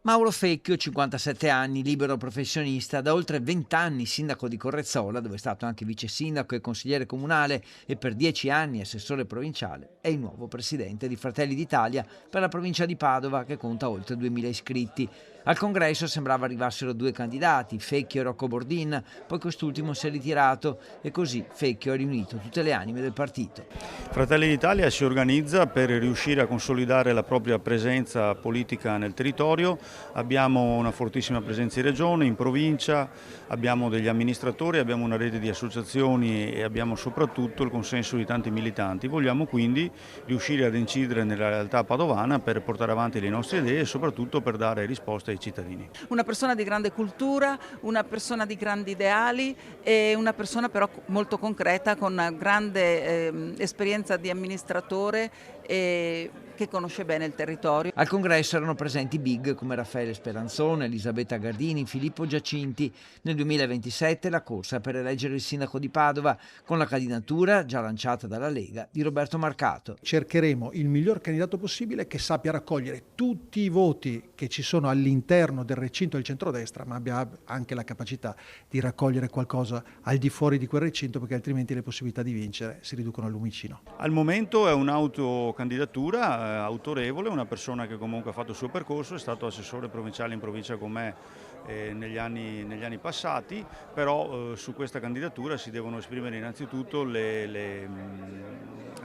Mauro Fecchio, 57 anni, libero professionista, da oltre 20 anni sindaco di Correzzola, dove è stato anche vice sindaco e consigliere comunale e per 10 anni assessore provinciale, è il nuovo presidente di Fratelli d'Italia per la provincia di Padova, che conta oltre 2000 iscritti. Al congresso sembrava arrivassero due candidati, Fecchio e Rocco Bordin, poi quest'ultimo si è ritirato e così Fecchio ha riunito tutte le anime del partito. Fratelli d'Italia si organizza per riuscire a consolidare la propria presenza politica nel territorio. Abbiamo una fortissima presenza in regione, in provincia, abbiamo degli amministratori, abbiamo una rete di associazioni e abbiamo soprattutto il consenso di tanti militanti. Vogliamo quindi riuscire ad incidere nella realtà padovana per portare avanti le nostre idee e soprattutto per dare risposte ai cittadini. Una persona di grande cultura, una persona di grandi ideali e una persona però molto concreta con una grande esperienza di amministratore e che conosce bene il territorio. Al congresso erano presenti big come Raffaele Speranzone, Elisabetta Gardini, Filippo Giacinti. Nel 2027 la corsa per eleggere il sindaco di Padova con la candidatura, già lanciata dalla Lega, di Roberto Marcato. Cercheremo il miglior candidato possibile che sappia raccogliere tutti i voti che ci sono all'interno del recinto del centrodestra, ma abbia anche la capacità di raccogliere qualcosa al di fuori di quel recinto, perché altrimenti le possibilità di vincere si riducono al lumicino. Al momento è un'autocandidatura autorevole, una persona che comunque ha fatto il suo percorso, è stato assessore provinciale in provincia con me negli anni passati, però su questa candidatura si devono esprimere innanzitutto le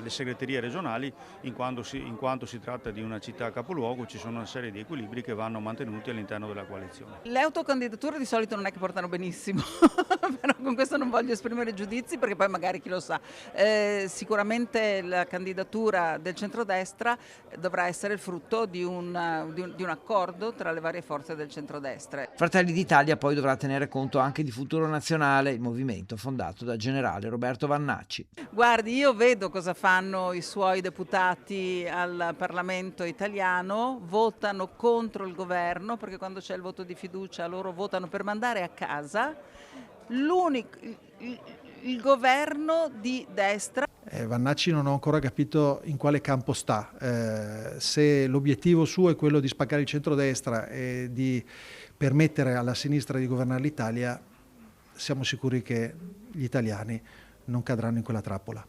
segreterie regionali, in quanto si tratta di una città capoluogo, ci sono una serie di equilibri che vanno mantenuti all'interno della coalizione. Le autocandidature di solito non è che portano benissimo, però con questo non voglio esprimere giudizi perché poi magari chi lo sa. Sicuramente la candidatura del centrodestra dovrà essere il frutto di un accordo tra le varie forze del centrodestra. Fratelli d'Italia poi dovrà tenere conto anche di Futuro Nazionale, il movimento fondato dal generale Roberto Vannacci. Guardi, io vedo cosa fanno i suoi deputati al Parlamento italiano, votano contro il governo perché quando c'è il voto di fiducia loro votano per mandare a casa il governo di destra. Vannacci non ho ancora capito in quale campo sta, se l'obiettivo suo è quello di spaccare il centrodestra e di permettere alla sinistra di governare l'Italia, siamo sicuri che gli italiani non cadranno in quella trappola.